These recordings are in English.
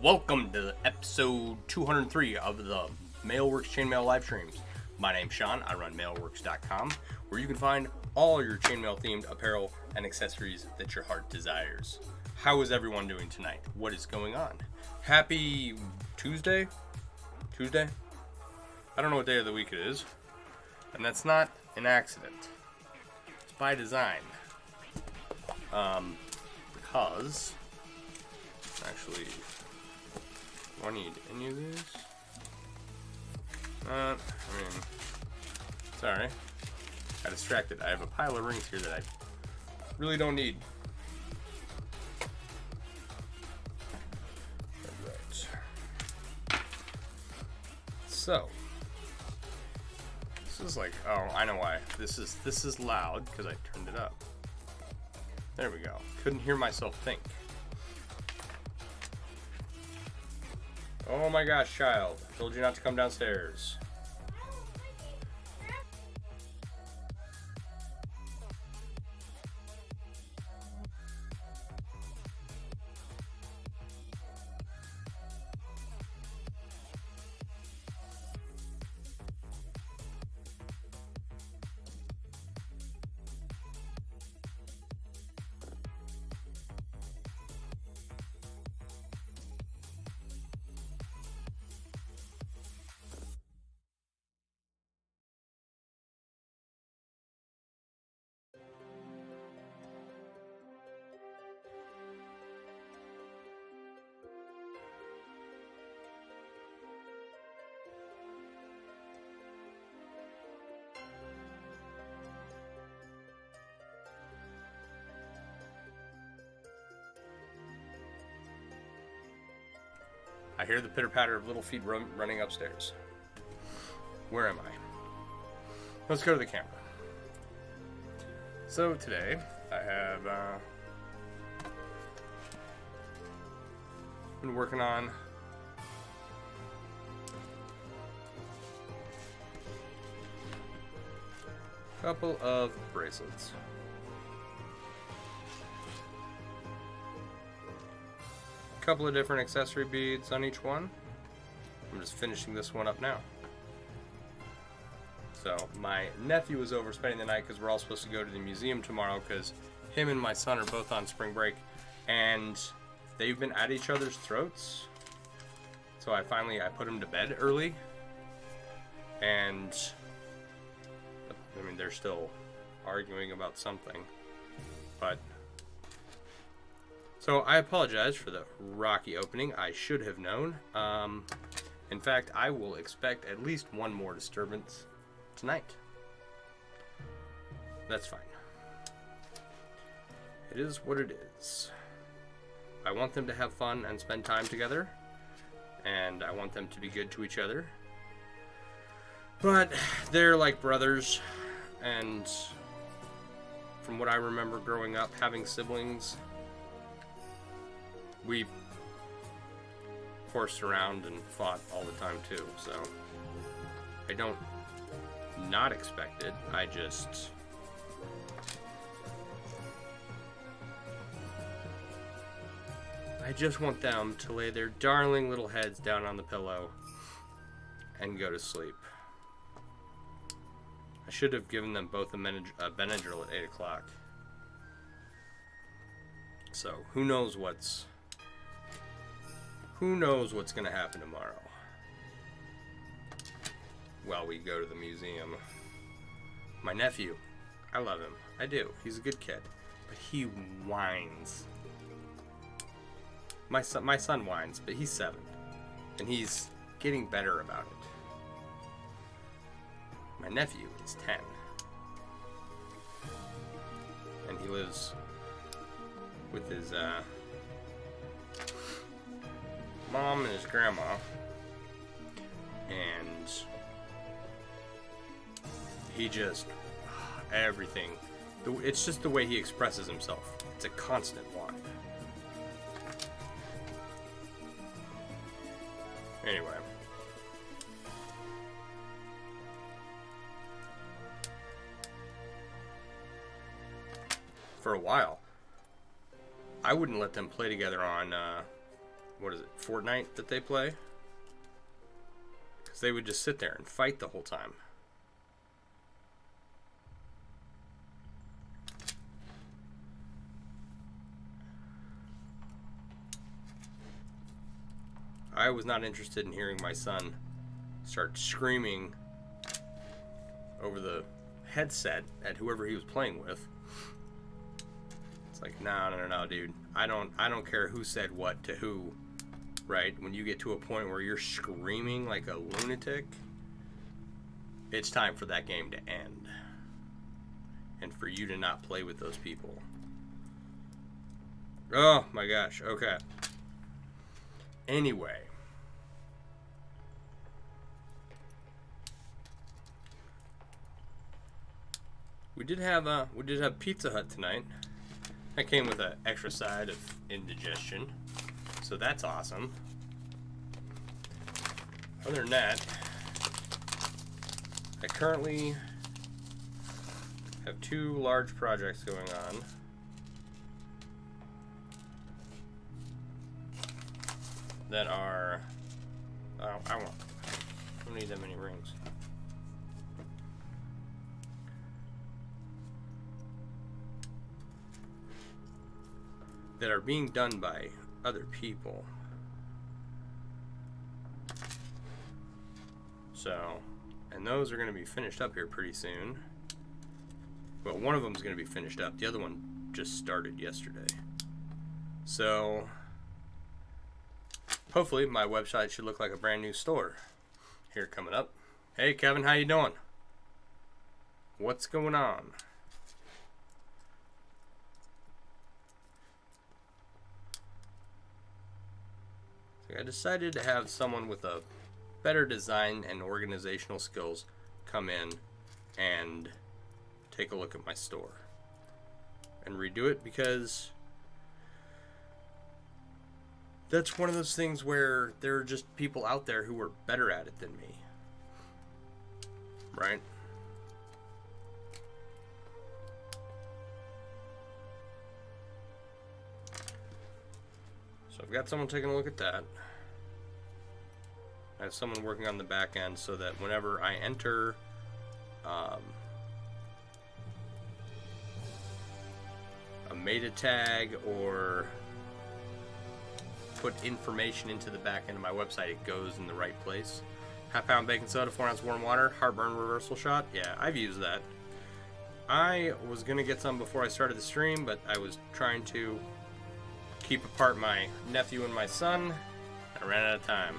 Welcome to episode 203 of the MailleWerX Chainmail live streams. My name's Sean. I run MailleWerX.com, where you can find all your chainmail themed apparel and accessories that your heart desires. How is everyone doing tonight? What is going on? Happy Tuesday? Tuesday? I don't know what day of the week it is. And that's not an accident. It's by design. Because actually, do I need any of these? I mean, sorry. Got distracted. I have a pile of rings here that I really don't need. Alright. So, this is like, oh, I know why. This is loud because I turned it up. There we go. Couldn't hear myself think. Oh my gosh, child. I told you not to come downstairs. I hear the pitter-patter of little feet running upstairs. Where am I? Let's go to the camera. So today, I have been working on a couple of bracelets. Couple of different accessory beads on each one. I'm just finishing this one up now. So my nephew was over spending the night because we're all supposed to go to the museum tomorrow because him and my son are both on spring break and they've been at each other's throats. So I put him to bed early, and I mean they're still arguing about something, but so I apologize for the rocky opening. I should have known. In fact, I will expect at least one more disturbance tonight. That's fine. It is what it is. I want them to have fun and spend time together, and I want them to be good to each other. But they're like brothers, and from what I remember growing up, having siblings, we horsed around and fought all the time too, so I don't not expect it. I just want them to lay their darling little heads down on the pillow and go to sleep. I should have given them both a Benadryl at 8 o'clock. So who knows what's going to happen tomorrow while we go to the museum. My nephew, I love him. I do. He's a good kid. But he whines. My son whines, but he's 7. And he's getting better about it. My nephew is 10. And he lives with his mom and his grandma, and he just everything. It's just the way he expresses himself. It's a constant whine. Anyway, for a while, I wouldn't let them play together on what is it, Fortnite that they play? Because they would just sit there and fight the whole time. I was not interested in hearing my son start screaming over the headset at whoever he was playing with. It's like, no, dude. I don't care who said what to who, right? When you get to a point where you're screaming like a lunatic, it's time for that game to end. And for you to not play with those people. Oh my gosh, okay. Anyway. We did have Pizza Hut tonight. That came with an extra side of indigestion. So that's awesome. Other than that, I currently have 2 large projects going on. That are, I don't need that many rings. That are being done by other people. So, and those are going to be finished up here pretty soon. But one of them is going to be finished up. The other one just started yesterday. So, hopefully my website should look like a brand new store here coming up. Hey Kevin, how you doing? What's going on? I decided to have someone with a better design and organizational skills come in and take a look at my store and redo it, because that's one of those things where there are just people out there who are better at it than me, right? So I've got someone taking a look at that. I have someone working on the back end so that whenever I enter a meta tag or put information into the back end of my website, it goes in the right place. Half-pound baking soda, 4 ounce warm water, heartburn reversal shot. Yeah, I've used that. I was gonna get some before I started the stream, but I was trying to keep apart my nephew and my son. I ran out of time.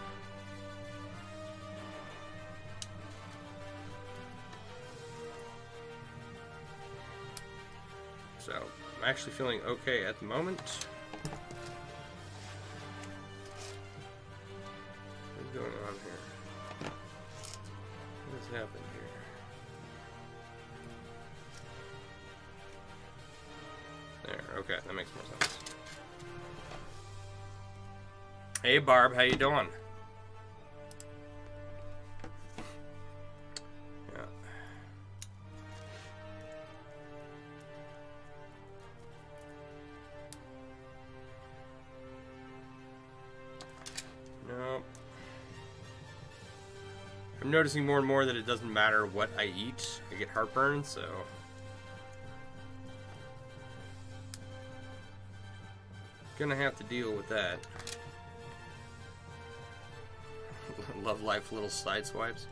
So, I'm actually feeling okay at the moment. What's going on here? What's happened here? There, okay, that makes more sense. Hey Barb, how you doing? Yeah. No. I'm noticing more and more that it doesn't matter what I eat. I get heartburn, so gonna have to deal with that. Love life, little side swipes.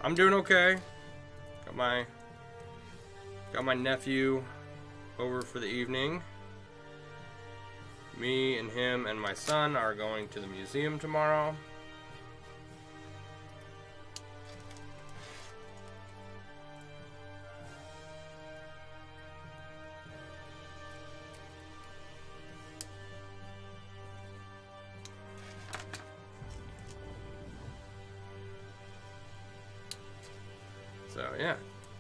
I'm doing okay. Got my nephew over for the evening. Me and him and my son are going to the museum tomorrow. So yeah,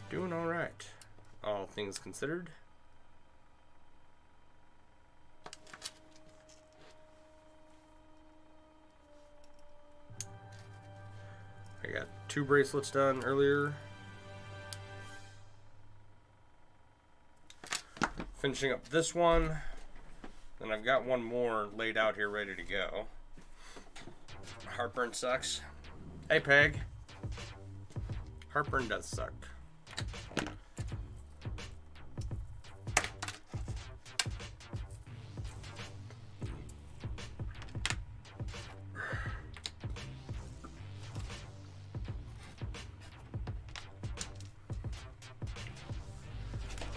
doing all right, all things considered. I got 2 bracelets done earlier. Finishing up this one, and I've got one more laid out here ready to go. Heartburn sucks. Hey, Peg. Heartburn does suck.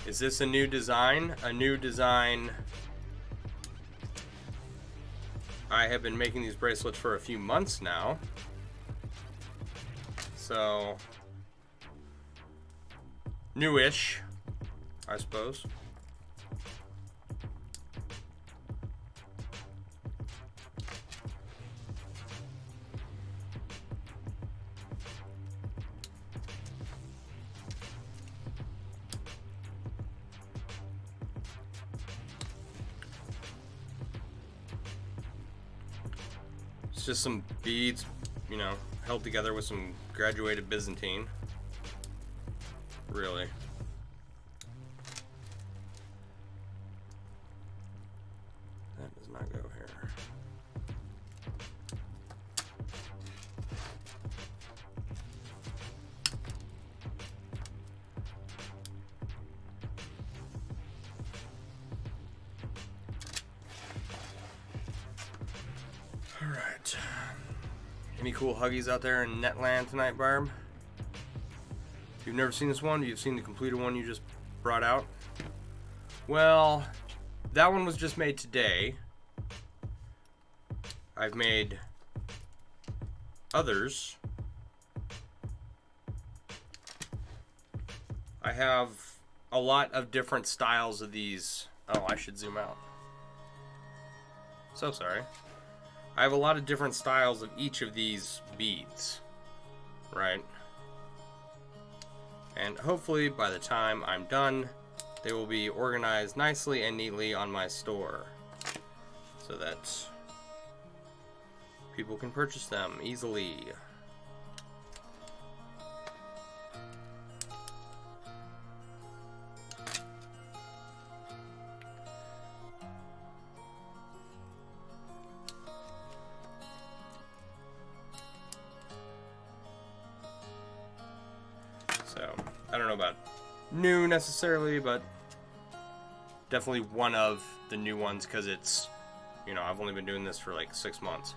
Is this a new design? A new design. I have been making these bracelets for a few months now. So, newish, I suppose. It's just some beads, you know, held together with some graduated Byzantine. Really. That does not go here. All right. Any cool huggies out there in Netland tonight, Barb? If you've never seen this one, you've seen the completed one you just brought out. Well, that one was just made today. I've made others. I have a lot of different styles of these. Oh, I should zoom out. So sorry. I have a lot of different styles of each of these beads, right? And hopefully by the time I'm done, they will be organized nicely and neatly on my store so that people can purchase them easily. So, I don't know about new necessarily, but definitely one of the new ones because it's, you know, I've only been doing this for like 6 months.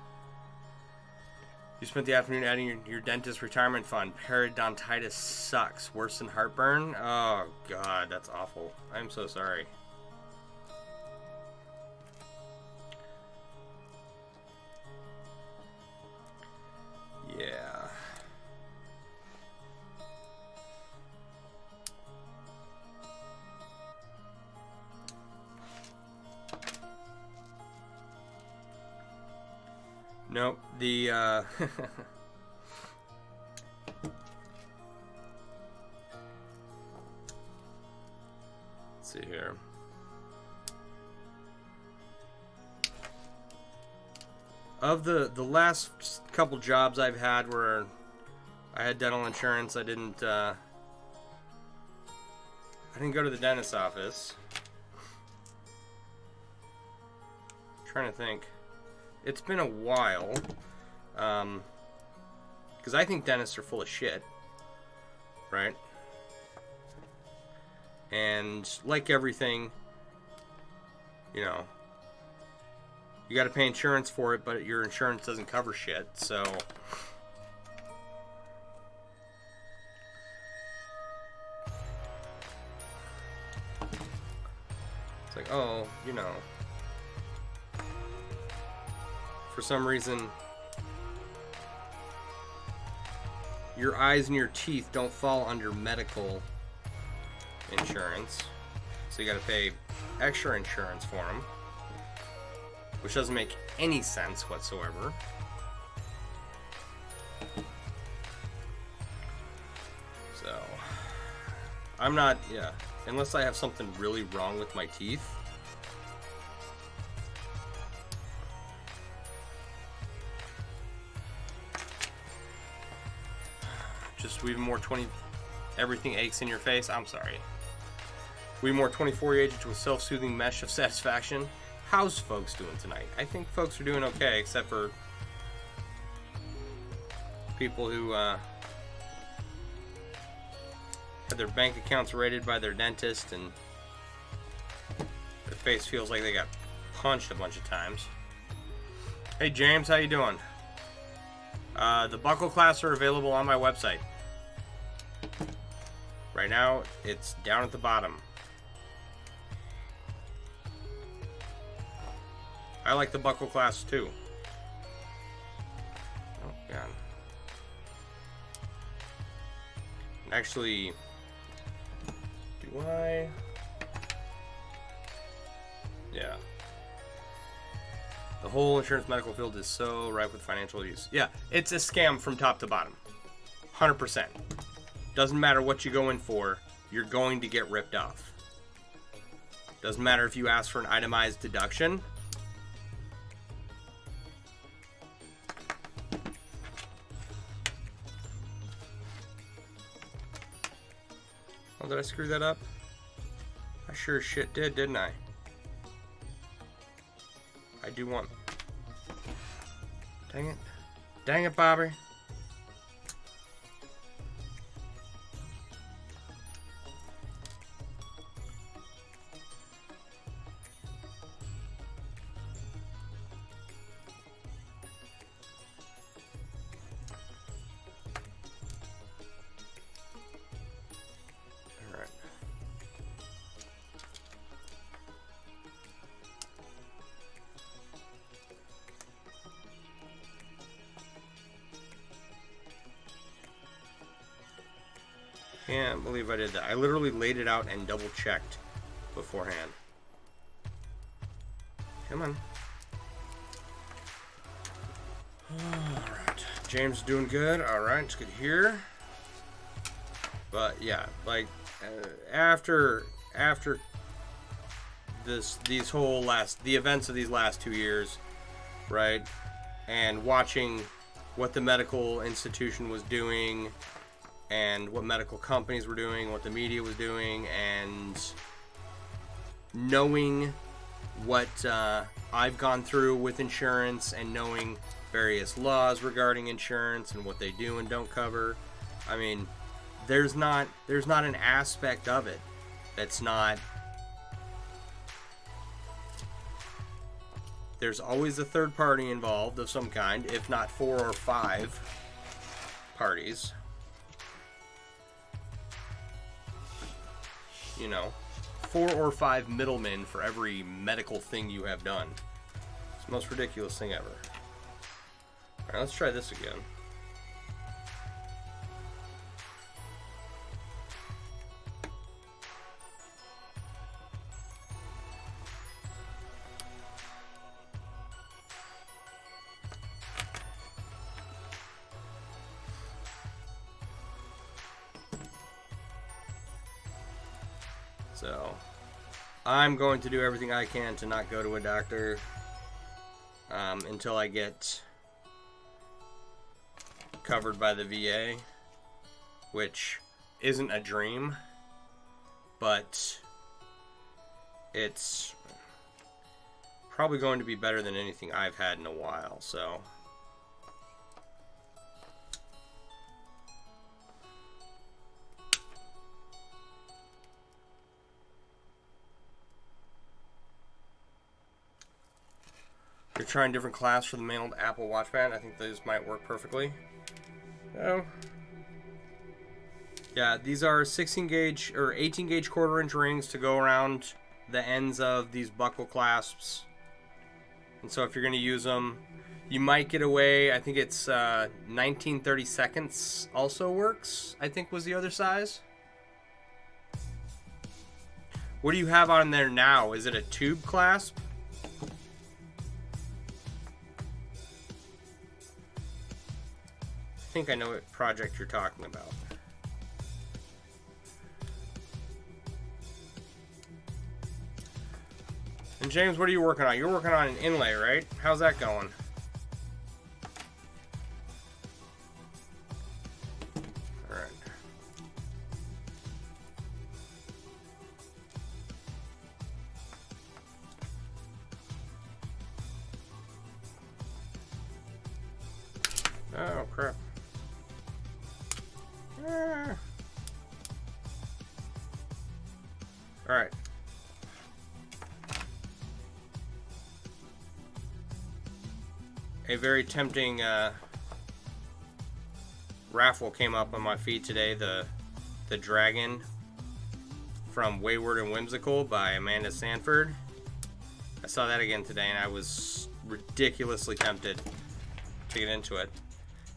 You spent the afternoon adding your dentist retirement fund. Periodontitis sucks. Worse than heartburn? Oh, God, that's awful. I'm so sorry. Yeah. Nope, the, let's see here. Of the last couple jobs I've had where I had dental insurance, I didn't go to the dentist's office. I'm trying to think. It's been a while, because I think dentists are full of shit, right? And like everything, you know, you got to pay insurance for it, but your insurance doesn't cover shit, so it's like, oh, you know, for some reason your eyes and your teeth don't fall under medical insurance, so you got to pay extra insurance for them, which doesn't make any sense whatsoever. So I'm not, yeah, unless I have something really wrong with my teeth. Just even more 20, everything aches in your face. I'm sorry. We more 24 agents with self-soothing mesh of satisfaction. How's folks doing tonight? I think folks are doing okay, except for people who had their bank accounts raided by their dentist and their face feels like they got punched a bunch of times. Hey James, how you doing? The buckle clasps are available on my website. Right now, it's down at the bottom. I like the buckle clasps too. Oh god. Actually, do I? Yeah. The whole insurance medical field is so ripe with financial abuse. Yeah, it's a scam from top to bottom. 100%. Doesn't matter what you go in for, you're going to get ripped off. Doesn't matter if you ask for an itemized deduction. Oh, did I screw that up? I sure as shit did, didn't I? I do want... Dang it. Dang it, Bobby. Can't believe I did that. I literally laid it out and double checked beforehand. Come on. Alright. James doing good. Alright, it's good here. But yeah, like after the events of these last 2 years, right? And watching what the medical institution was doing, and what medical companies were doing, what the media was doing, and knowing what I've gone through with insurance, and knowing various laws regarding insurance and what they do and don't cover. I mean, there's not an aspect of it that's not. There's always a third party involved of some kind, if not 4 or 5 parties. You know, 4 or 5 middlemen for every medical thing you have done. It's the most ridiculous thing ever. Alright, let's try this again. So, I'm going to do everything I can to not go to a doctor until I get covered by the VA, which isn't a dream, but it's probably going to be better than anything I've had in a while, so... You're trying different clasps for the mailed Apple Watch band. I think those might work perfectly. Oh. Yeah, these are 16 gauge or 18 gauge 1/4 inch rings to go around the ends of these buckle clasps. And so if you're going to use them, you might get away. I think it's 19/32 also works, I think was the other size. What do you have on there now? Is it a tube clasp? I think I know what project you're talking about. And James, what are you working on? You're working on an inlay, right? How's that going? Alright. Oh, crap. Alright. A very tempting raffle came up on my feed today. The Dragon from Wayward and Whimsical by Amanda Sanford. I saw that again today, and I was ridiculously tempted to get into it.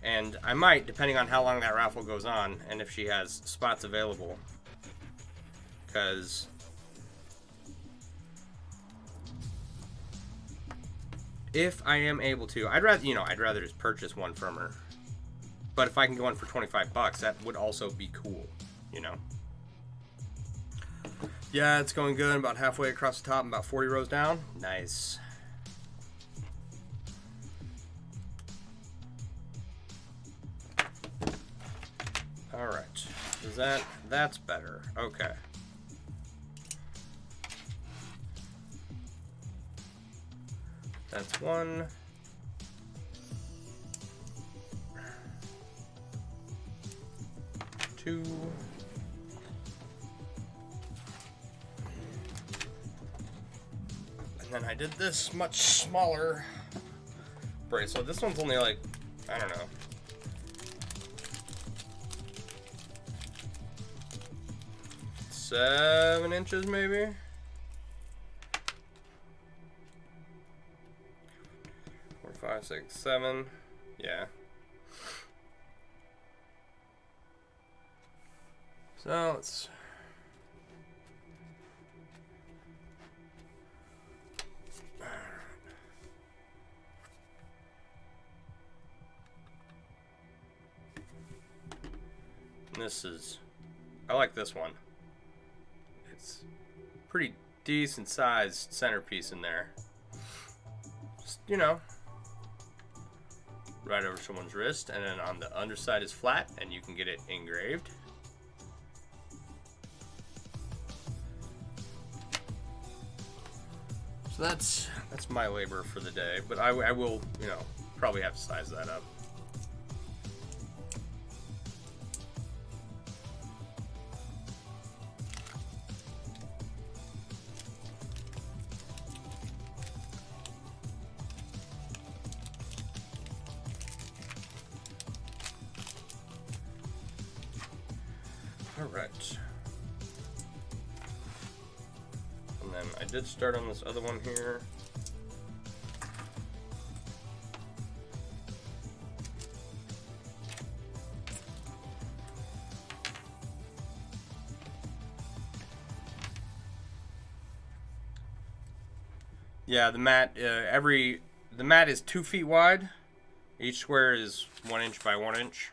And I might, depending on how long that raffle goes on, and if she has spots available. Because if I am able to, I'd rather just purchase one from her. But if I can get one for $25, that would also be cool, you know. Yeah, it's going good. About halfway across the top, about 40 rows down. Nice. All right. That's better. Okay. That's one. Two. And then I did this much smaller bracelet. This one's only like, I don't know, 7 inches maybe. 4, 5, 6, 7. Yeah. So let's. This is, I like this one. It's pretty decent sized centerpiece in there. Just, you know, right over someone's wrist, and then on the underside is flat, and you can get it engraved. So that's my labor for the day, but I will, you know, probably have to size that up. All right. And then I did start on this other one here. Yeah, the mat, the mat is 2 feet wide. Each square is 1 inch by 1 inch.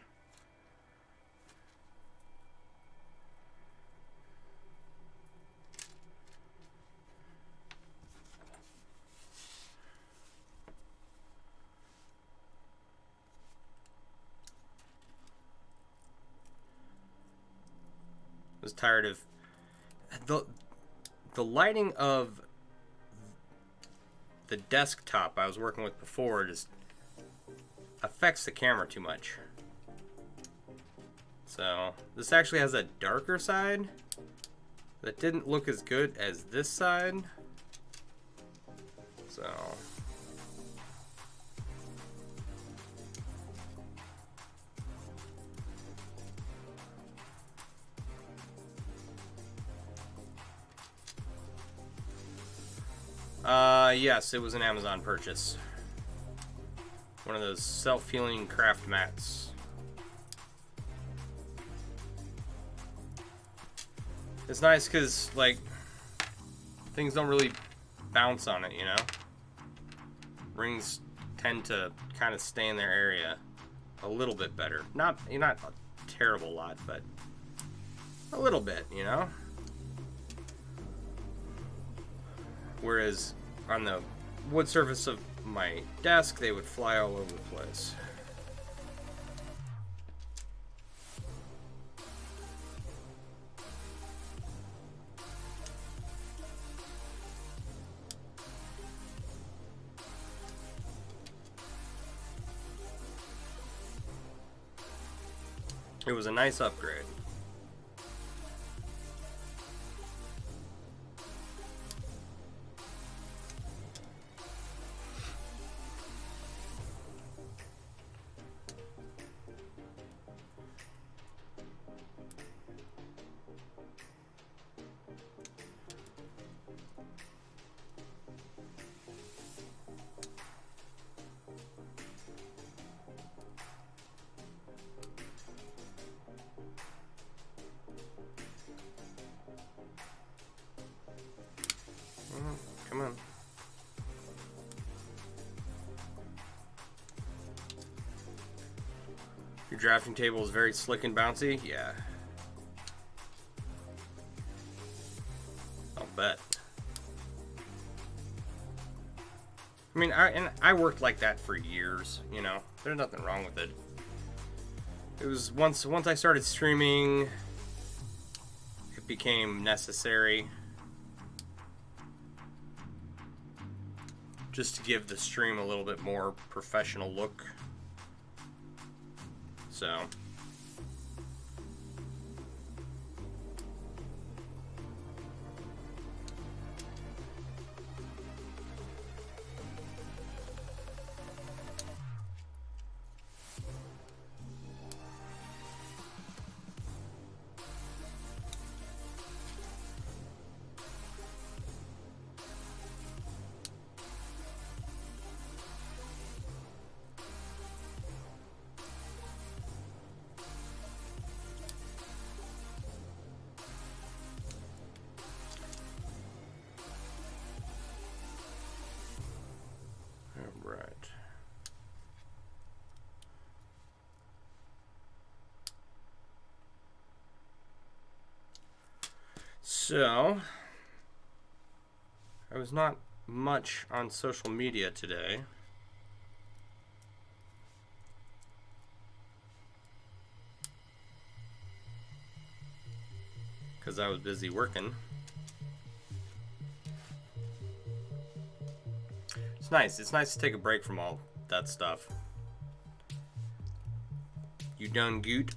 I was tired of the lighting of the desktop I was working with before. Just affects the camera too much. So this actually has a darker side that didn't look as good as this side. So yes, it was an Amazon purchase. One of those self-healing craft mats. It's nice because, like, things don't really bounce on it, you know? Rings tend to kind of stay in their area a little bit better. Not a terrible lot, but a little bit, you know? Whereas on the wood surface of my desk, they would fly all over the place. It was a nice upgrade. Come on. Your drafting table is very slick and bouncy? Yeah. I'll bet. I mean, I worked like that for years, you know. There's nothing wrong with it. It was once I started streaming, it became necessary. Just to give the stream a little bit more professional look. So. Right. So, I was not much on social media today. Because I was busy working. It's nice. It's nice to take a break from all that stuff. You done goot?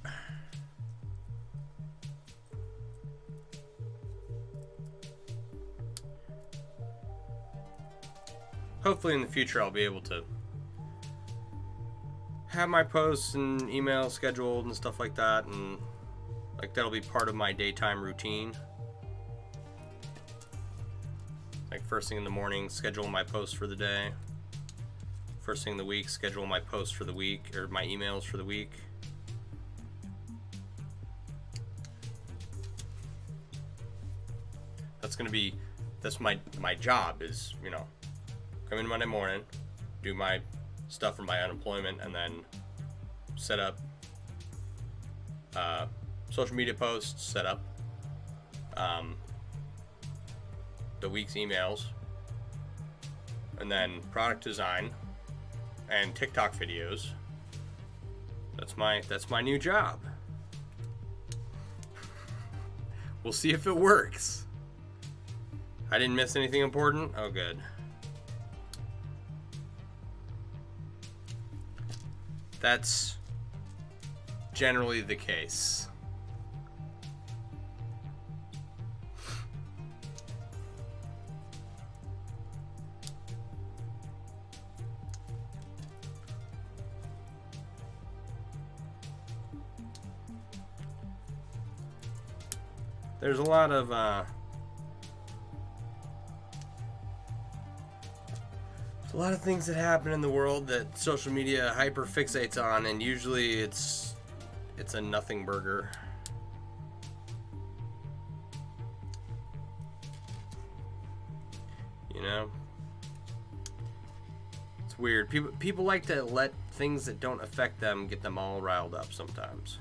Hopefully in the future I'll be able to have my posts and emails scheduled and stuff like that, and like that'll be part of my daytime routine. Like first thing in the morning, schedule my posts for the day. First thing in the week, schedule my posts for the week, or my emails for the week. That's my job is, you know, come in Monday morning, do my stuff for my unemployment, and then set up social media posts, set up the week's emails, and then product design and TikTok videos. That's my new job. We'll see if it works. I didn't miss anything important? Oh, good. That's generally the case. There's a lot of things that happen in the world that social media hyper fixates on, and usually it's a nothing burger. You know? It's weird. People like to let things that don't affect them get them all riled up sometimes.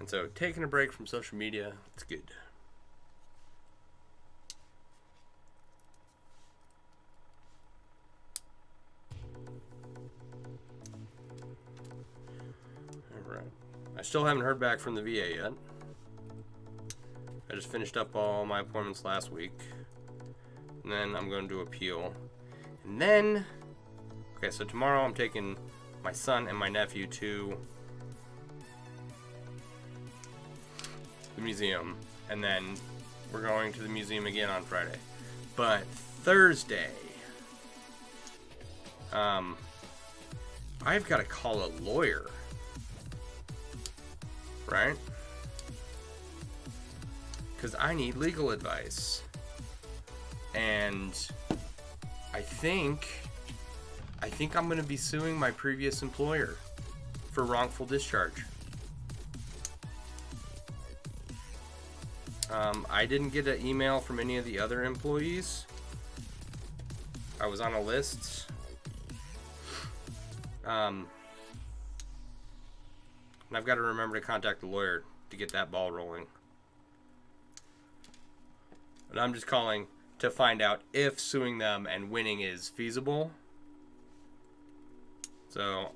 And so taking a break from social media, it's good. Alright. I still haven't heard back from the VA yet. I just finished up all my appointments last week. And then I'm going to appeal. And then Okay, so tomorrow I'm taking my son and my nephew to the museum, and then we're going to the museum again on Friday. But Thursday, I've got to call a lawyer, right? Because I need legal advice. And I think I'm going to be suing my previous employer for wrongful discharge. I didn't get an email from any of the other employees. I was on a list. And I've got to remember to contact the lawyer to get that ball rolling. But I'm just calling to find out if suing them and winning is feasible. So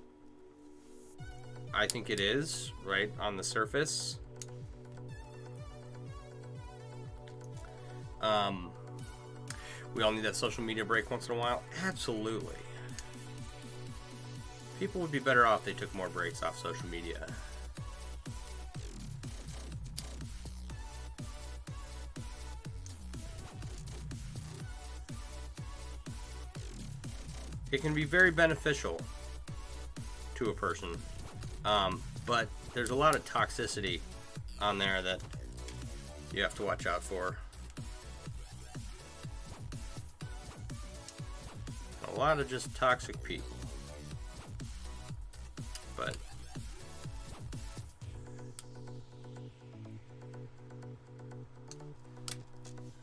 I think it is, right on the surface. We all need that social media break once in a while. Absolutely. People would be better off if they took more breaks off social media. It can be very beneficial to a person, but there's a lot of toxicity on there that you have to watch out for. A lot of just toxic people. But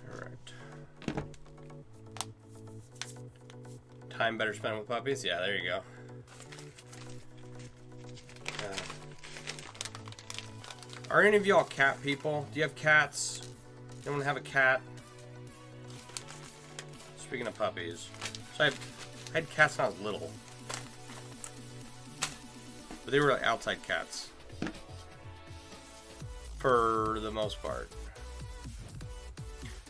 all right. Time better spent with puppies? Yeah, there you go. Are any of y'all cat people? Do you have cats? Anyone have a cat? Speaking of puppies. So I had cats when I was little. But they were like outside cats. For the most part.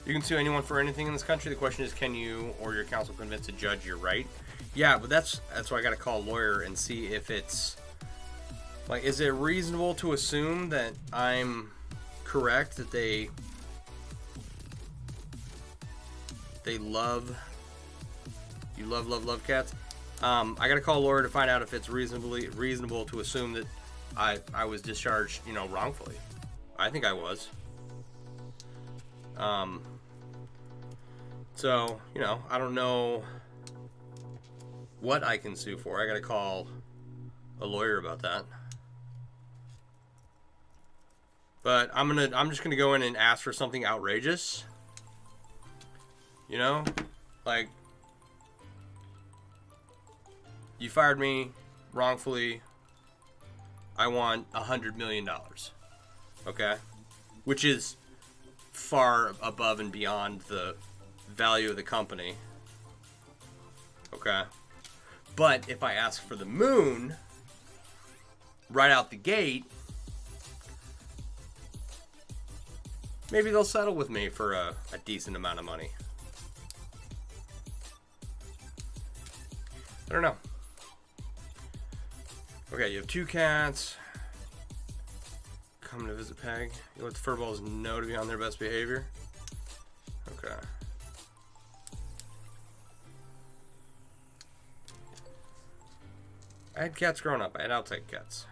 You can sue anyone for anything in this country. The question is, can you or your counsel convince a judge you're right? Yeah, but that's why I got to call a lawyer and see if it's like, is it reasonable to assume that I'm correct, that they love cats? I got to call a lawyer to find out if it's reasonable to assume that I was discharged, wrongfully. I think I was. So, I don't know what I can sue for. I got to call a lawyer about that. But I'm just gonna go in and ask for something outrageous. Like, you fired me wrongfully. I want $100 million. Okay? Which is far above and beyond the value of the company. Okay? But if I ask for the moon right out the gate, maybe they'll settle with me for a decent amount of money. I don't know. Okay, you have 2 cats. Coming to visit Peg. You let the furballs know to be on their best behavior. Okay. I had cats growing up. I had outside cats.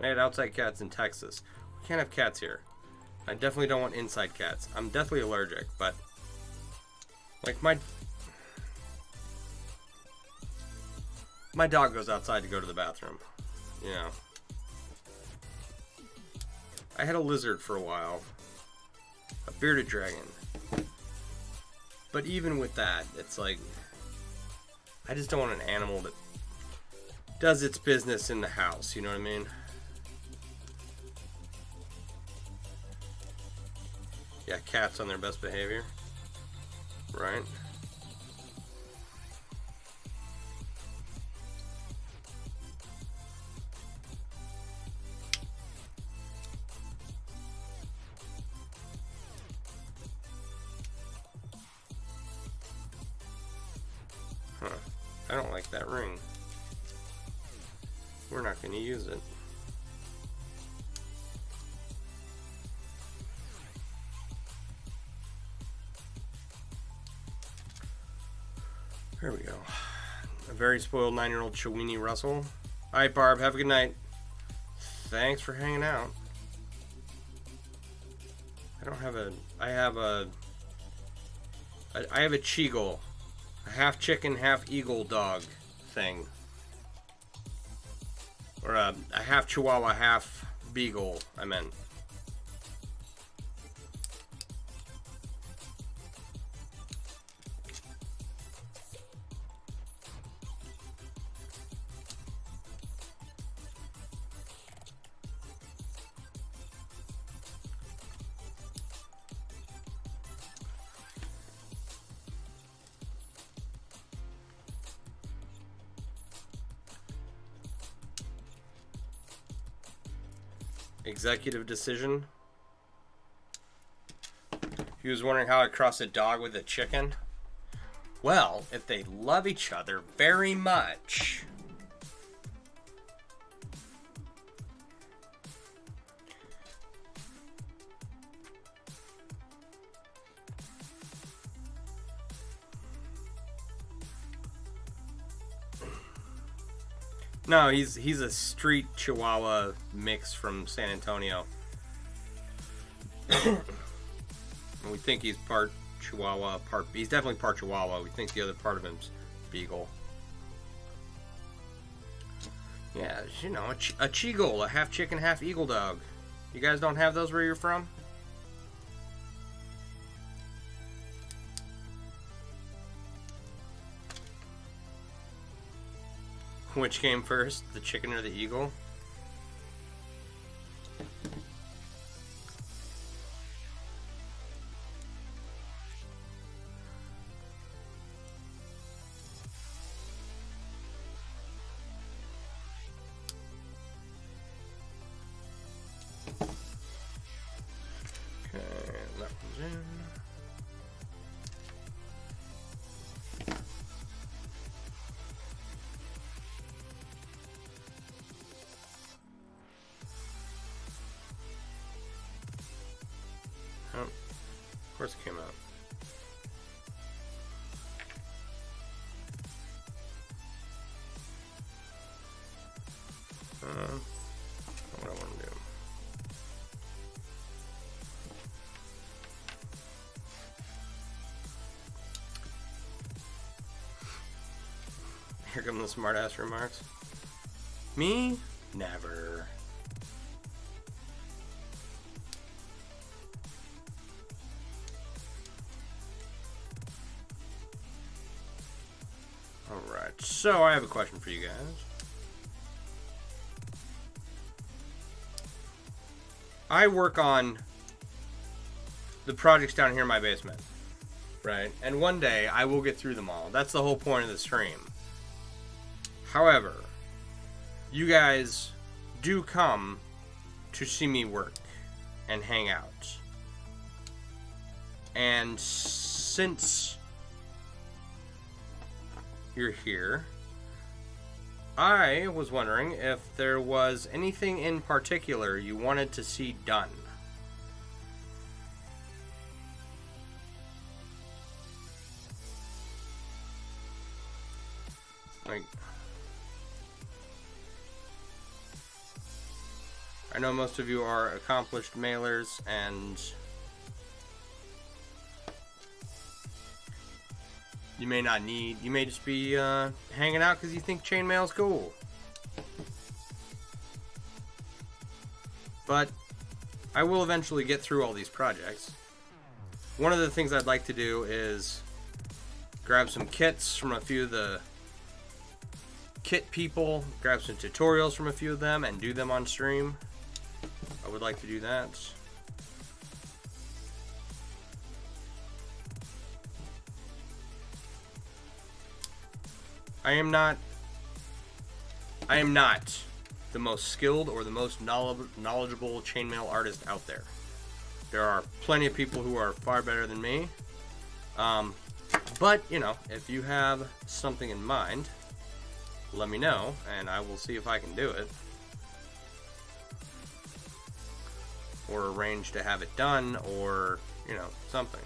I had outside cats in Texas. We can't have cats here. I definitely don't want inside cats. I'm deathly allergic, but like my dog goes outside to go to the bathroom. I had a lizard for a while. A bearded dragon. But even with that, it's like, I just don't want an animal that does its business in the house, you know what I mean? Yeah, cats on their best behavior. Right? Huh. I don't like that ring. We're not going to use it. There we go. A very spoiled 9-year-old Chewini Russell. Alright, Barb, have a good night. Thanks for hanging out. I have a Cheagle. A half chicken, half eagle dog thing. Or a half Chihuahua, half beagle, I meant. Executive decision. He was wondering how I cross a dog with a chicken. Well, if they love each other very much. No, he's a street Chihuahua mix from San Antonio. And we think he's part Chihuahua, he's definitely part Chihuahua. We think the other part of him's beagle. Yeah, you know, a Cheagle, a half chicken, half eagle dog. You guys don't have those where you're from? Which came first, the chicken or the eagle? Okay, that one's in. Oh, of course it came out. What do I want to do? Here come the smart-ass remarks. Me? Never. Alright, so I have a question for you guys. I work on the projects down here in my basement, right? And one day I will get through them all. That's the whole point of the stream. However, you guys do come to see me work and hang out. And since you're here, I was wondering if there was anything in particular you wanted to see done. Like, I know most of you are accomplished mailers, and you may not need, you may just be hanging out because you think chainmail's cool. But I will eventually get through all these projects. One of the things I'd like to do is grab some kits from a few of the kit people, grab some tutorials from a few of them, and do them on stream. I would like to do that. I am not the most skilled or the most knowledgeable chainmail artist out there. There are plenty of people who are far better than me. But, you know, if you have something in mind, let me know, and I will see if I can do it. Or arrange to have it done, or, you know, something.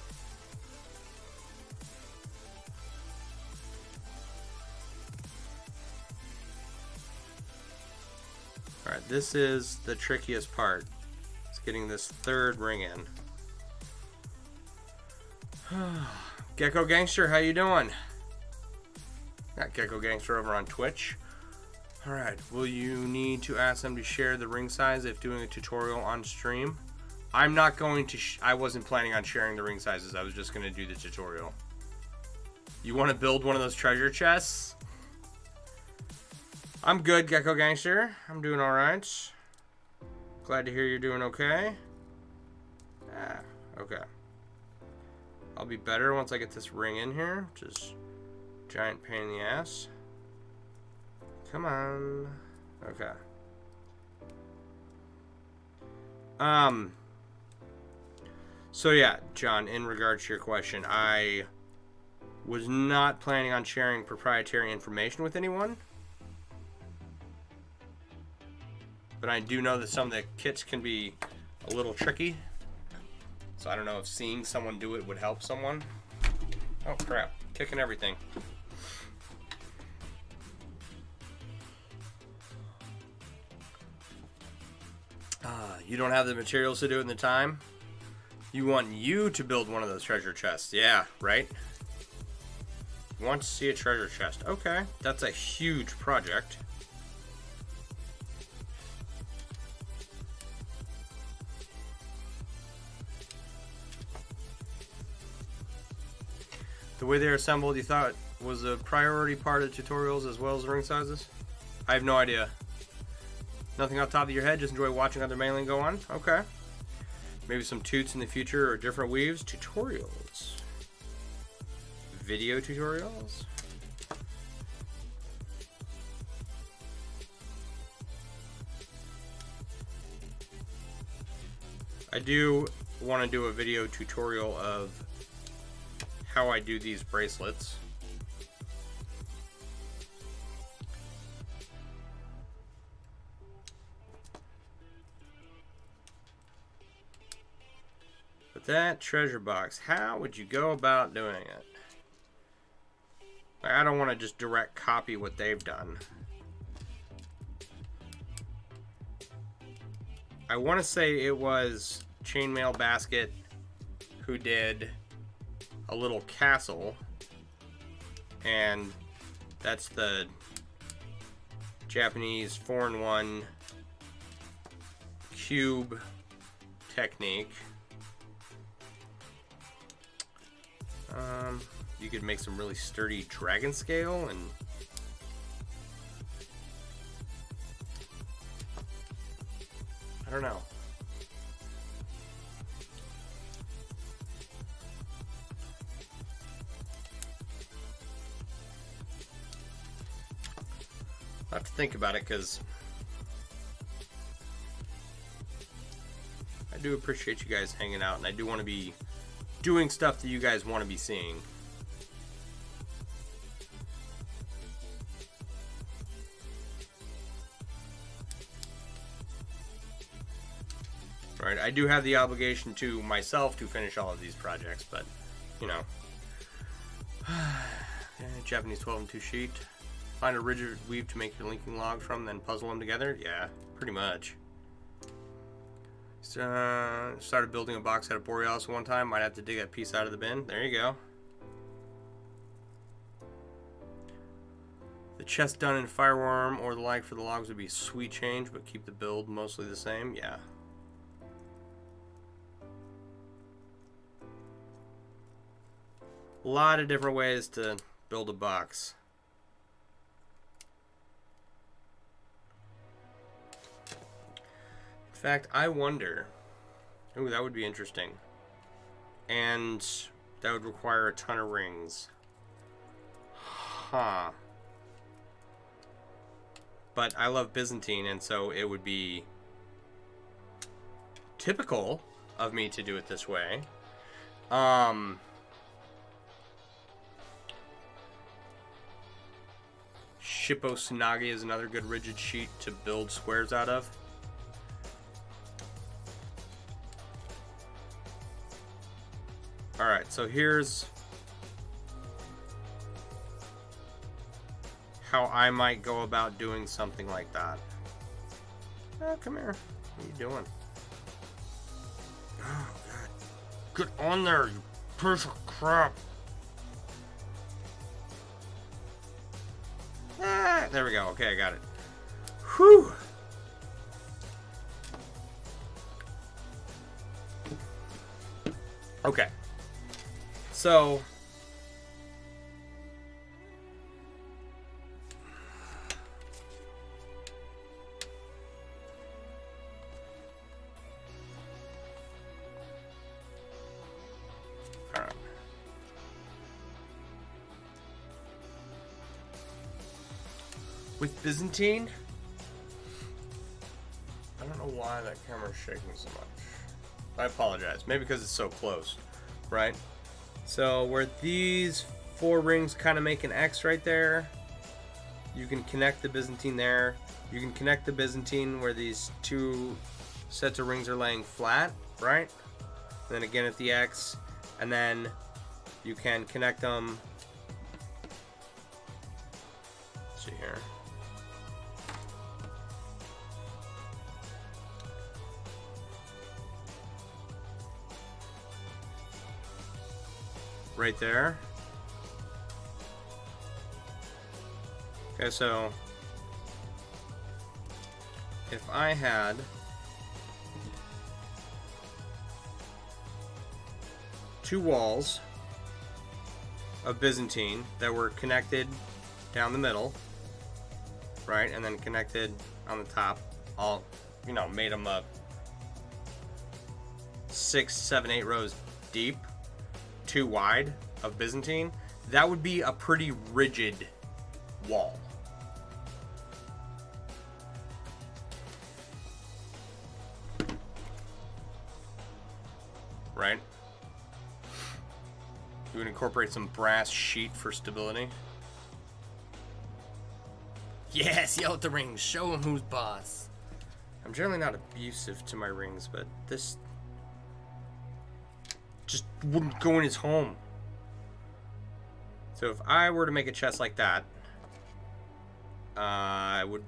Alright, this is the trickiest part. It's getting this third ring in. Gecko Gangster, how you doing? Got Gecko Gangster over on Twitch. Alright, will you need to ask them to share the ring size if doing a tutorial on stream? I'm not going to, I wasn't planning on sharing the ring sizes. I was just going to do the tutorial. You want to build one of those treasure chests? I'm good, Gecko Gangster. I'm doing alright. Glad to hear you're doing okay. Okay. I'll be better once I get this ring in here, which is a giant pain in the ass. Come on. Okay. So yeah, John, in regards to your question, I was not planning on sharing proprietary information with anyone. But I do know that some of the kits can be a little tricky. So I don't know if seeing someone do it would help someone. Oh crap, kicking everything. You don't have the materials to do it in the time? You want you to build one of those treasure chests. Yeah, right? You want to see a treasure chest. Okay, that's a huge project. The way they're assembled, you thought was a priority part of tutorials as well as ring sizes? I have no idea. Nothing off the top of your head, just enjoy watching other mailing go on? Okay. Maybe some toots in the future or different weaves? Tutorials. Video tutorials? I do want to do a video tutorial of how I do these bracelets. But that treasure box, how would you go about doing it? I don't want to just direct copy what they've done. I want to say it was Chainmail Basket who did a little castle, and that's the Japanese 4-in-1 cube technique. You could make some really sturdy dragon scale, and I don't know. I'll have to think about it, because I do appreciate you guys hanging out, and I do want to be doing stuff that you guys want to be seeing. Right, I do have the obligation to myself to finish all of these projects, but, you know. Japanese 12-in-2 sheet. Find a rigid weave to make your linking logs from, then puzzle them together? Yeah, pretty much. Started building a box out of Borealis one time. Might have to dig that piece out of the bin. There you go. The chest done in Fireworm or the like for the logs would be sweet change, but keep the build mostly the same. Yeah. A lot of different ways to build a box. In fact, I wonder... Ooh, that would be interesting. And that would require a ton of rings. Huh. But I love Byzantine, and so it would be typical of me to do it this way. Shippo is another good rigid sheet to build squares out of. Alright, so here's how I might go about doing something like that. Oh, come here. What are you doing? Oh, God. Get on there, you piece of crap. Ah, there we go. Okay, I got it. Whew. Okay. So, all right. With Byzantine, I don't know why that camera's shaking so much. I apologize. Maybe because it's so close, right? So where these 4 rings kind of make an X right there, you can connect the Byzantine there. You can connect the Byzantine where these 2 sets of rings are laying flat, right? And then again at the X, and then you can connect them. Let's see here. Right there. Okay, so if I had two walls of Byzantine that were connected down the middle, right, and then connected on the top, all, you know, made them up 6, 7, 8 rows deep, 2 wide of Byzantine, that would be a pretty rigid wall. Right? You would incorporate some brass sheet for stability. Yes, yell at the rings. Show them who's boss. I'm generally not abusive to my rings, but this just wouldn't go in his home. So if I were to make a chest like that, I would...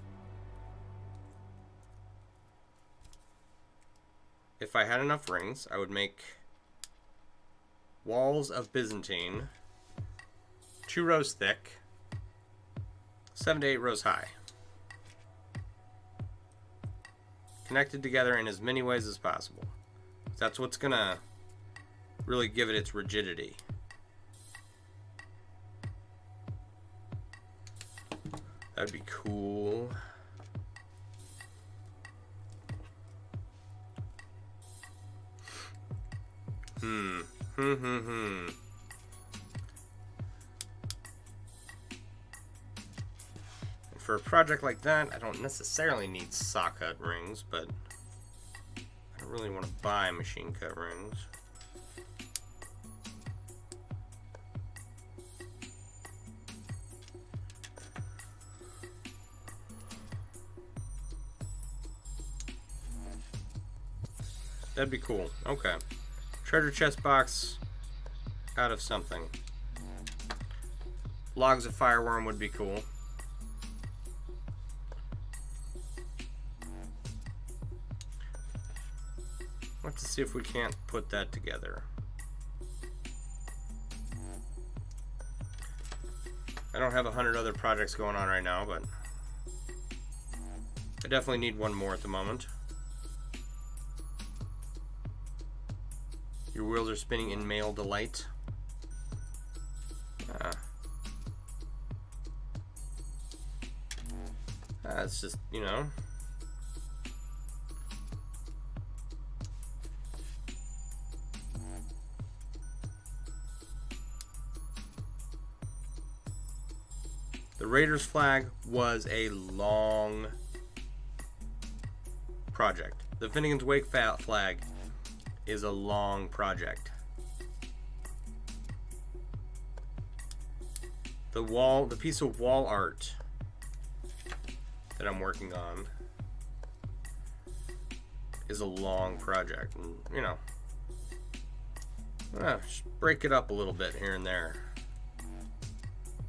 If I had enough rings, I would make walls of Byzantine, 2 rows thick, 7 to 8 rows high. Connected together in as many ways as possible. That's what's gonna really give it its rigidity. That'd be cool. For a project like that, I don't necessarily need socket rings, but I don't really want to buy machine cut rings. That'd be cool. Okay. Treasure chest box out of something. Logs of fireworm would be cool. Let's see if we can't put that together. I don't have 100 other projects going on right now, but I definitely need one more at the moment. Your wheels are spinning in male delight. It's just, you know. The Raiders flag was a long project. The Finnegan's Wake flag is a long project. The piece of wall art that I'm working on is a long project, and you know, just break it up a little bit here and there.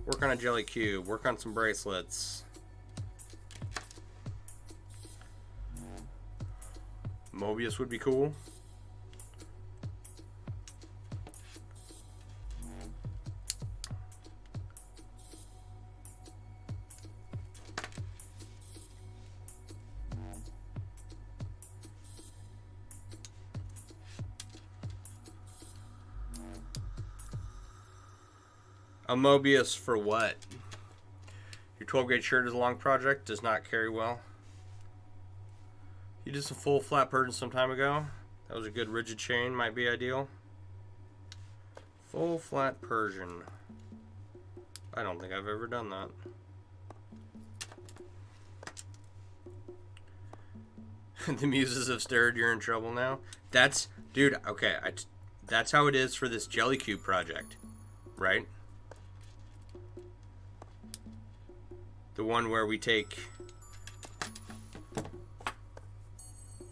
Work on a jelly cube, work on some bracelets. Mobius would be cool. A Mobius for what? Your 12 gauge shirt is a long project, does not carry well. You did some full flat Persian some time ago. That was a good rigid chain, might be ideal. Full flat Persian. I don't think I've ever done that. The muses have stirred, you're in trouble now. That's, dude, okay, that's how it is for this jelly cube project, right? The one where we take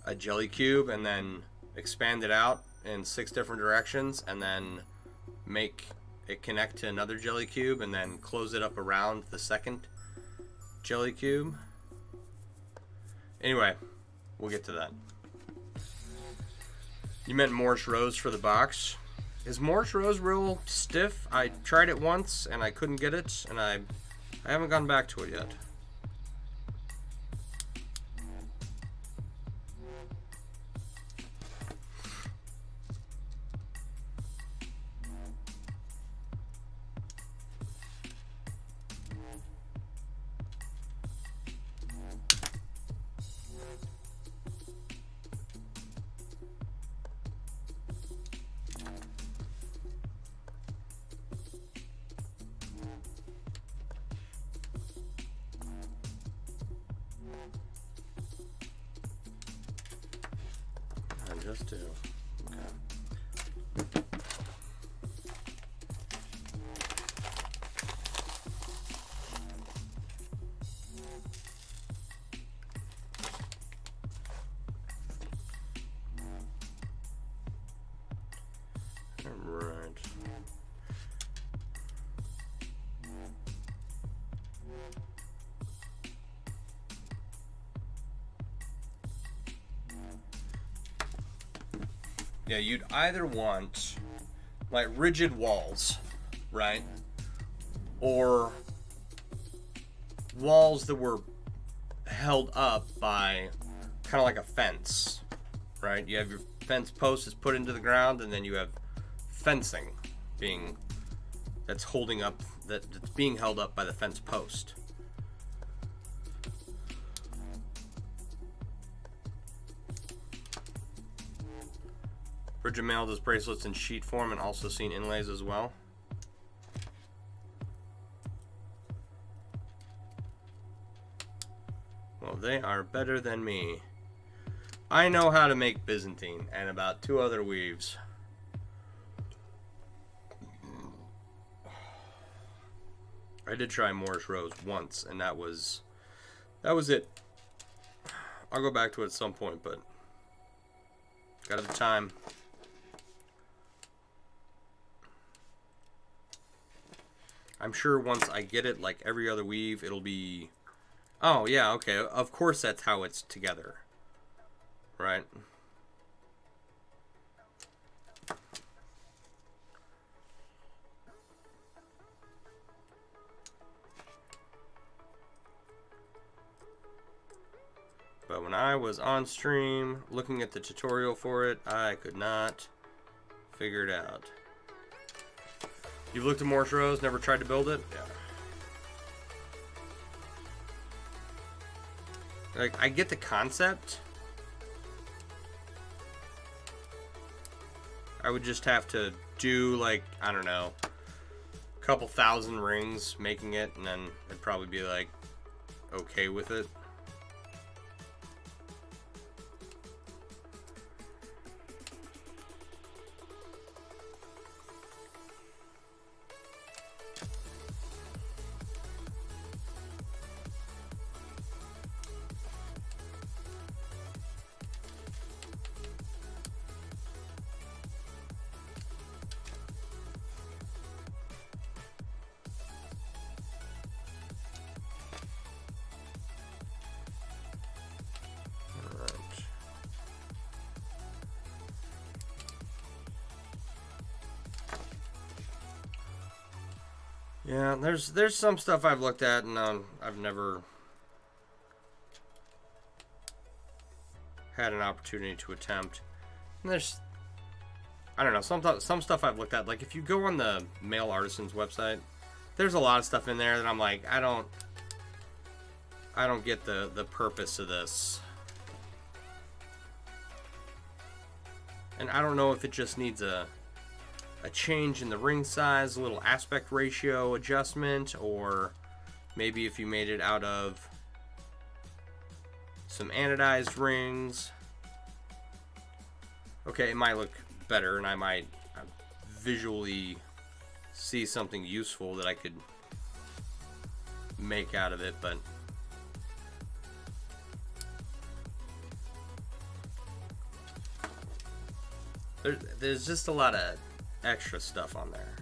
a jelly cube and then expand it out in 6 different directions and then make it connect to another jelly cube and then close it up around the second jelly cube. Anyway, we'll get to that. You meant Morse Rose for the box. Is Morse Rose real stiff? I tried it once and I couldn't get it, and I haven't gone back to it yet. Just do. Okay. Right. Yeah, you'd either want like rigid walls, right? Or walls that were held up by kind of like a fence, right? You have your fence post is put into the ground, and then you have fencing that's being held up by the fence post. Bridget Mail does bracelets in sheet form and also seen inlays as well. Well, they are better than me. I know how to make Byzantine and about 2 other weaves. I did try Morse Rose once, and that was it. I'll go back to it at some point, but got the time. I'm sure once I get it, like every other weave, it'll be... Oh, yeah, okay. Of course that's how it's together. Right? But when I was on stream, looking at the tutorial for it, I could not figure it out. You've looked at Morse Rose, never tried to build it? Yeah. Like, I get the concept. I would just have to do, like, I don't know, a couple thousand rings making it, and then I'd probably be, like, okay with it. Yeah, there's some stuff I've looked at and I've never had an opportunity to attempt. And there's, I don't know, some stuff I've looked at. Like if you go on the Mail Artisans website, there's a lot of stuff in there that I'm like, I don't get the purpose of this. And I don't know if it just needs a change in the ring size, a little aspect ratio adjustment, or maybe if you made it out of some anodized rings. Okay, it might look better and I might visually see something useful that I could make out of it, but there's just a lot of extra stuff on there.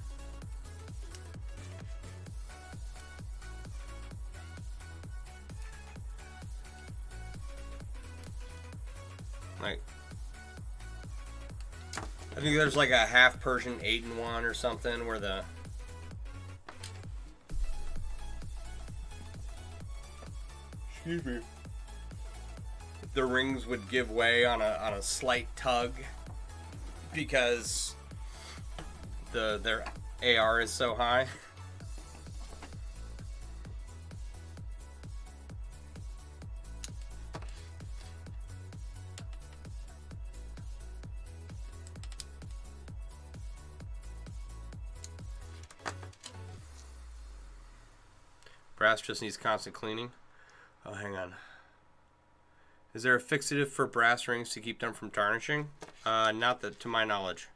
Like, I think there's like a half Persian 8-in-1 or something where the the rings would give way on a slight tug because their AR is so high. Brass just needs constant cleaning. Oh, hang on. Is there a fixative for brass rings to keep them from tarnishing? Not that to my knowledge.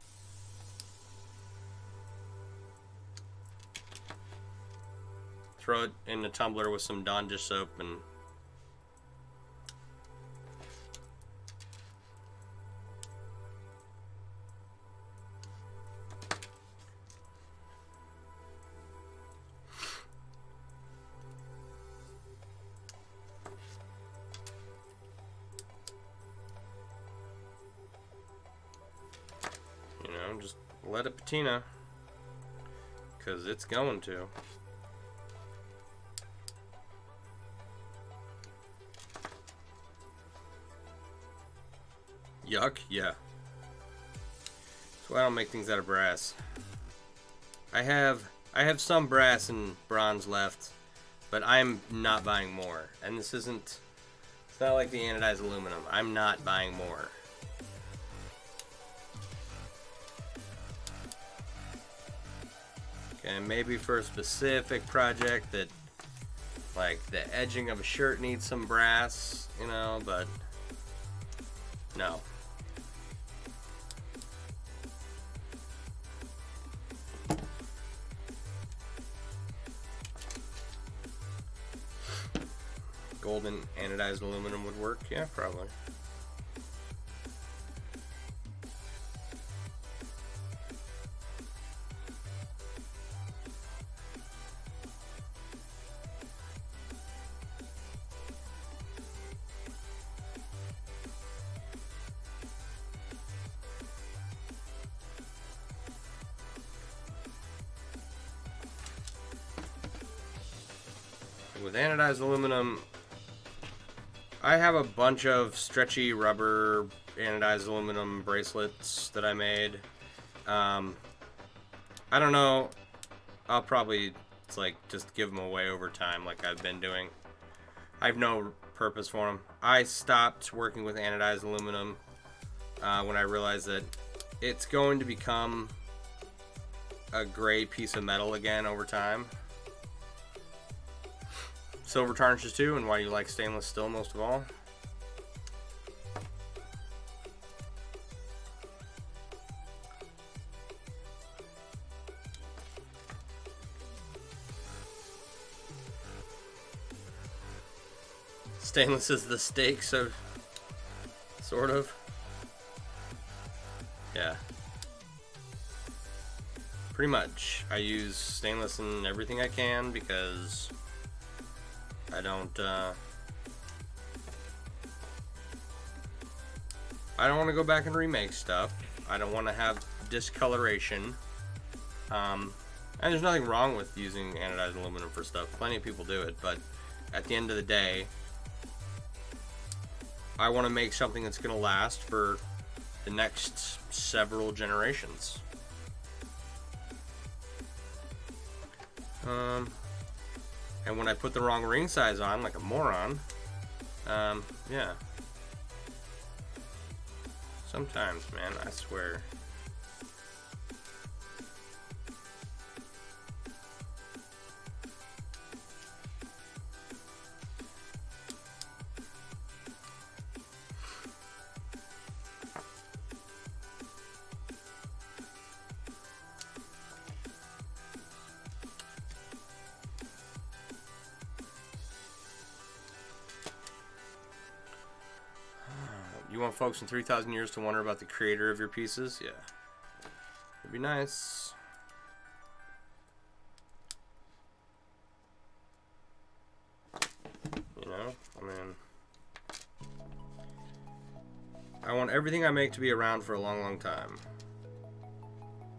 Throw it in the tumbler with some Dawn dish soap and just let it patina, because it's going to. Yuck, yeah. That's why I don't make things out of brass. I have some brass and bronze left, but I'm not buying more. And this isn't, it's not like the anodized aluminum. I'm not buying more. Okay, maybe for a specific project that, like the edging of a shirt needs some brass, you know, but no. Golden anodized aluminum would work, yeah, probably. With anodized aluminum, I have a bunch of stretchy rubber anodized aluminum bracelets that I made. I don't know. I'll probably just give them away over time like I've been doing. I have no purpose for them. I stopped working with anodized aluminum when I realized that it's going to become a gray piece of metal again over time. Silver tarnishes too, and why you like stainless still most of all. Stainless is the steak, so sort of. Yeah. Pretty much. I use stainless in everything I can because I don't want to go back and remake stuff. I don't want to have discoloration. And there's nothing wrong with using anodized aluminum for stuff. Plenty of people do it, but at the end of the day, I want to make something that's going to last for the next several generations. And when I put the wrong ring size on, like a moron, yeah. Sometimes, man, I swear. You want folks in 3,000 years to wonder about the creator of your pieces? Yeah. It'd be nice. You know, I mean, I want everything I make to be around for a long, long time.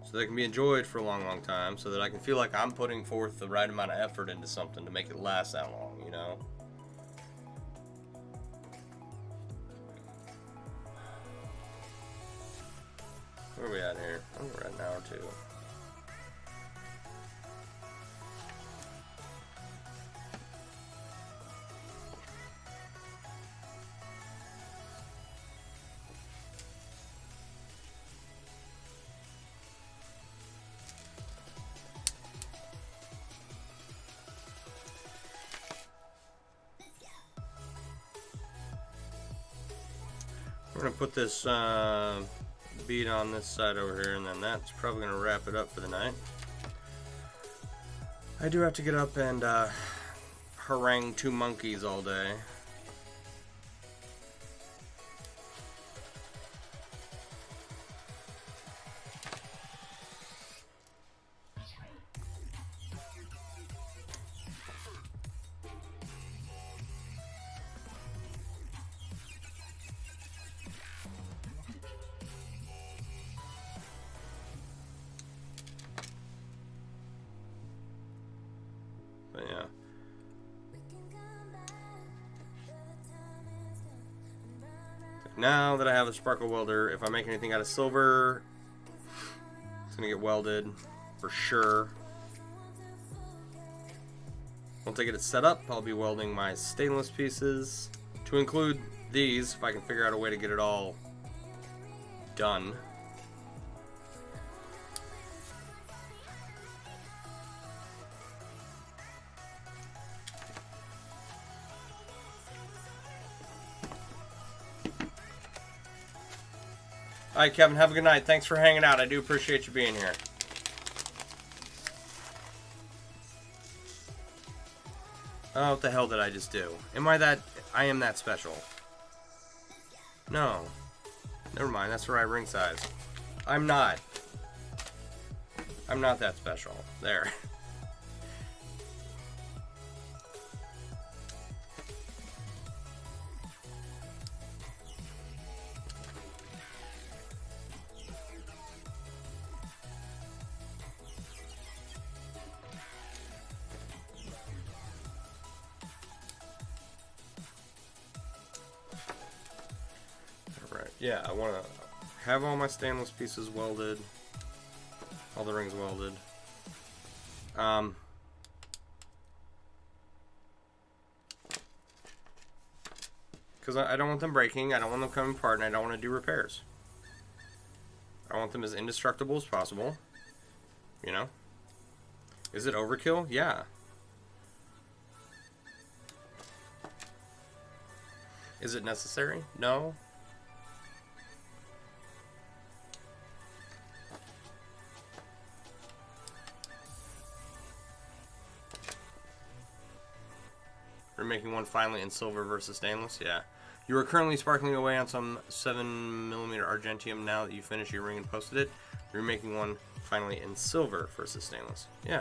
So they can be enjoyed for a long, long time, so that I can feel like I'm putting forth the right amount of effort into something to make it last that long, you know? Where are we at here? I think we're at an hour or two. We're going to put this bead on this side over here, and then that's probably going to wrap it up for the night. I do have to get up and harangue 2 monkeys all day. But yeah. Now that I have a sparkle welder, if I make anything out of silver, it's gonna get welded for sure. Once I get it set up, I'll be welding my stainless pieces, to include these, if I can figure out a way to get it all done. All right, Kevin, have a good night. Thanks for hanging out. I do appreciate you being here. Oh, what the hell did I just do? Am I that... I am that special. No. Never mind, that's the right ring size. I'm not. I'm not that special. There. Yeah, I want to have all my stainless pieces welded, all the rings welded. Because I don't want them breaking, I don't want them coming apart, and I don't want to do repairs. I want them as indestructible as possible, you know? Is it overkill? Yeah. Is it necessary? No. We're making one finally in silver versus stainless. Yeah. You are currently sparkling away on some 7mm argentium. Now that you finished your ring and posted it, you're making one finally in silver versus stainless. Yeah.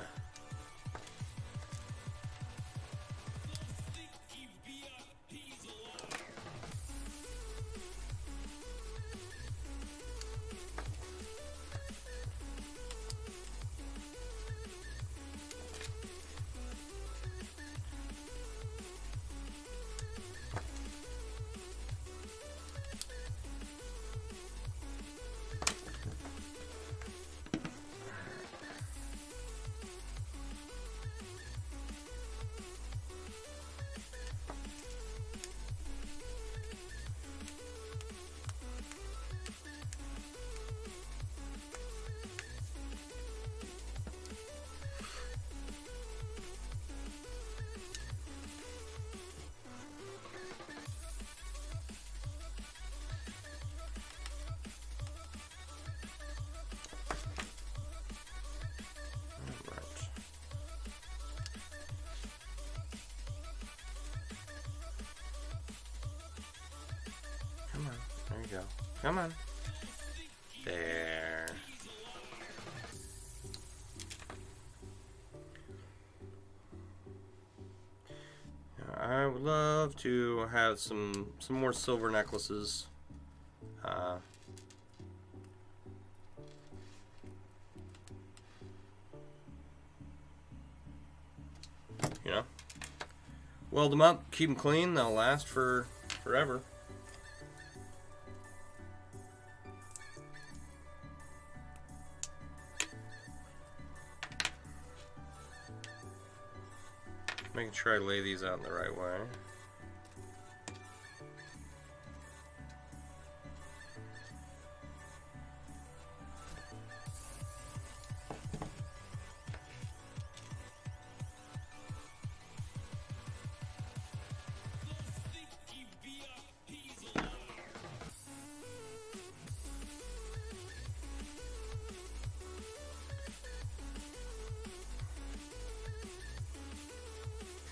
you go. Come on. There. I would love to have some more silver necklaces. You know, weld them up, keep them clean. They'll last for forever. Making sure I lay these out in the right way.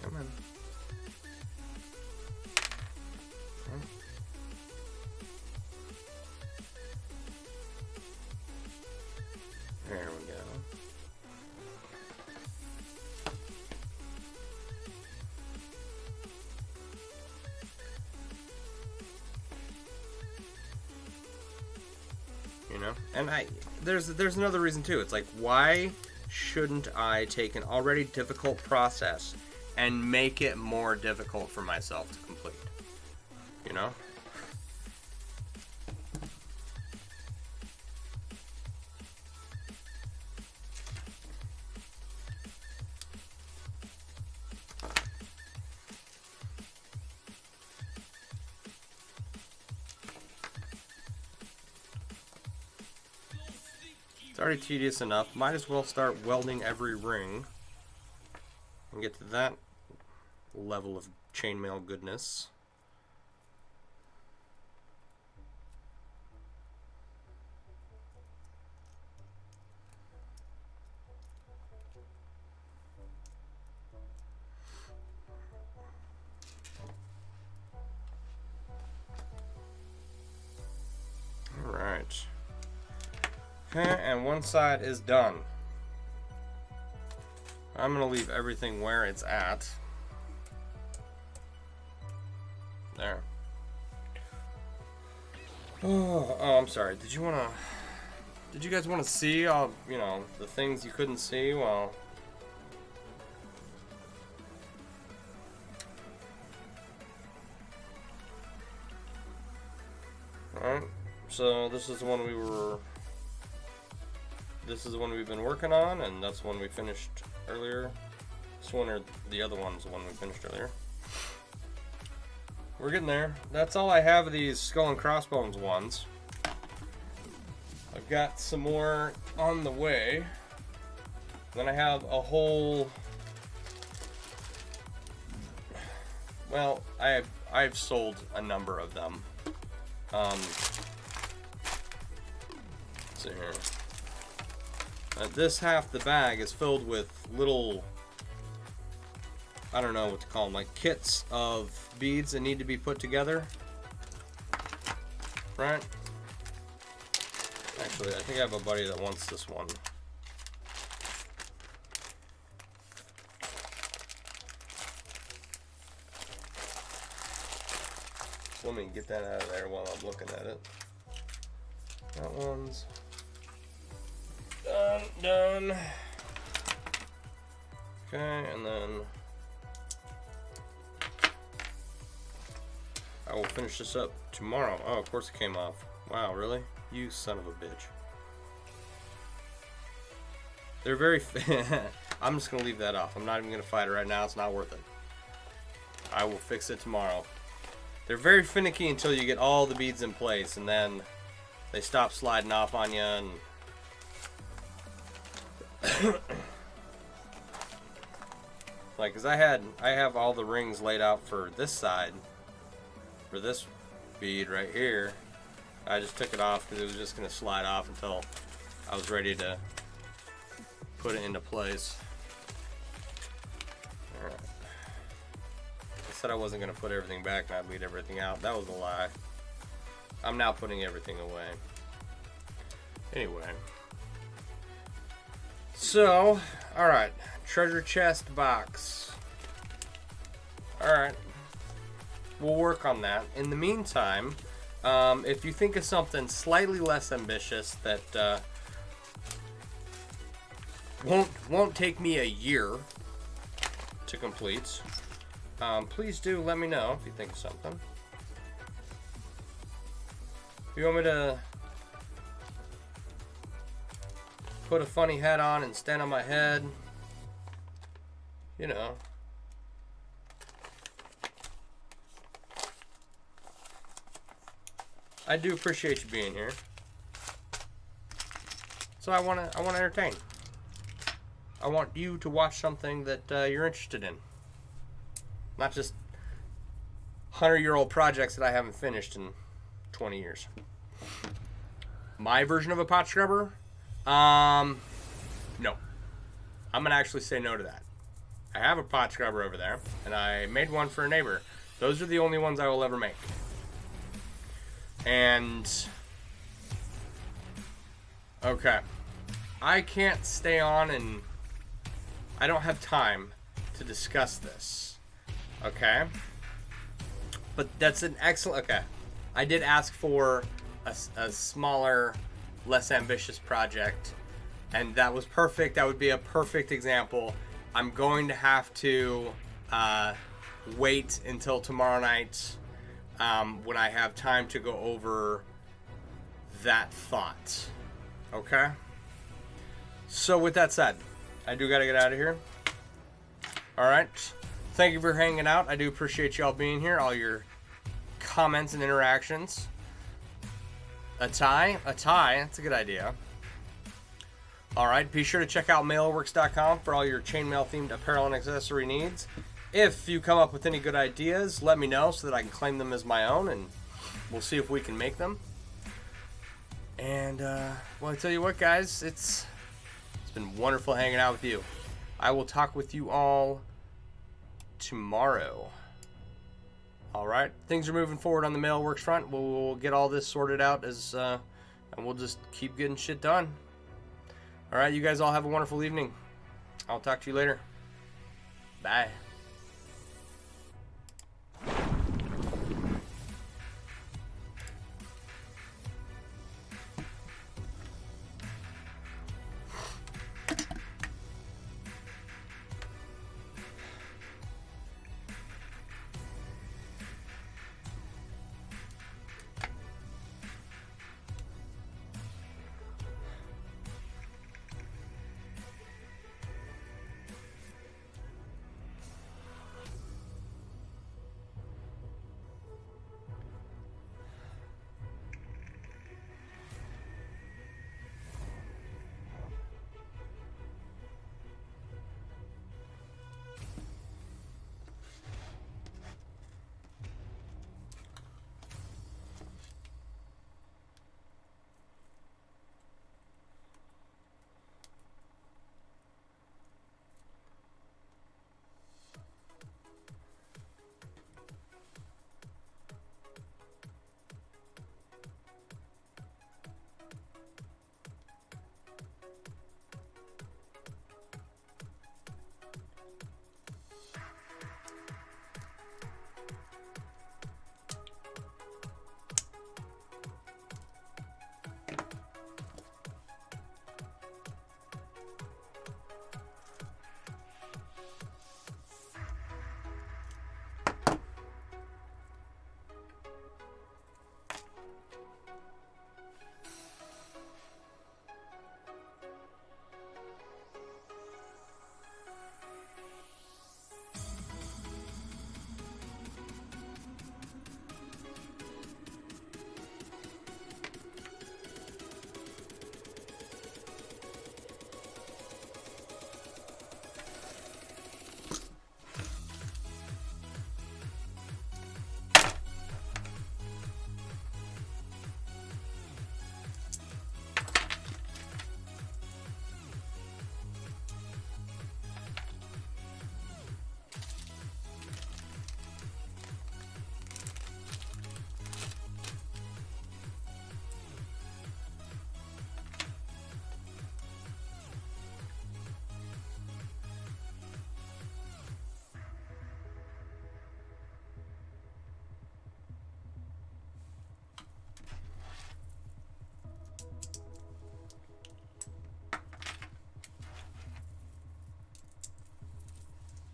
Come on. There we go. You know, and there's another reason too. It's like, why shouldn't I take an already difficult process and make it more difficult for myself to complete? You know? It's already tedious enough. Might as well start welding every ring and get to that level of chainmail goodness. All right. Okay, and one side is done. I'm gonna leave everything where it's at. There. Oh, I'm sorry. Did you guys want to see all, you know, the things you couldn't see? Well, alright. So this is the one we've been working on, and that's the one we finished earlier. This one, or the other one, is the one we finished earlier. We're getting there. That's all I have of these skull and crossbones ones. I've got some more on the way. Then I have a whole... Well, I've sold a number of them. Let's see here. This half the bag is filled with little, I don't know what to call them, like kits of beads that need to be put together. Right? Actually, I think I have a buddy that wants this one. So let me get that out of there while I'm looking at it. That one's done. Okay, and then I will finish this up tomorrow. Oh, of course it came off. Wow, really? You son of a bitch. They're very... I'm just going to leave that off. I'm not even going to fight it right now. It's not worth it. I will fix it tomorrow. They're very finicky until you get all the beads in place, and then they stop sliding off on you. And like, cause I have all the rings laid out for this side, for this bead right here. I just took it off because it was just gonna slide off until I was ready to put it into place. All right. I said I wasn't gonna put everything back and I'd leave everything out. That was a lie. I'm now putting everything away. Anyway. So, alright. Treasure chest box. Alright. We'll work on that. In the meantime, if you think of something slightly less ambitious that won't take me a year to complete, please do let me know if you think of something. If you want me to put a funny hat on and stand on my head, you know. I do appreciate you being here. So I want to entertain. I want you to watch something that you're interested in. Not just 100-year-old projects that I haven't finished in 20 years. My version of a pot scrubber? No. I'm going to actually say no to that. I have a pot scrubber over there, and I made one for a neighbor. Those are the only ones I will ever make. And okay, I can't stay on, and I don't have time to discuss this. Okay, but that's an excellent. Okay, I did ask for a smaller, less ambitious project, and that was perfect. That would be a perfect example. I'm going to have to wait until tomorrow night. When I have time to go over that thought. Okay? So with that said, I do gotta get out of here. Alright. Thank you for hanging out. I do appreciate y'all being here, all your comments and interactions. A tie? A tie, that's a good idea. Alright, be sure to check out MailleWerX.com for all your chainmail themed apparel and accessory needs. If you come up with any good ideas, let me know so that I can claim them as my own, and we'll see if we can make them. And, well, I tell you what, guys, it's been wonderful hanging out with you. I will talk with you all tomorrow. All right, things are moving forward on the MailleWerX front. We'll get all this sorted out and we'll just keep getting shit done. All right, you guys all have a wonderful evening. I'll talk to you later. Bye.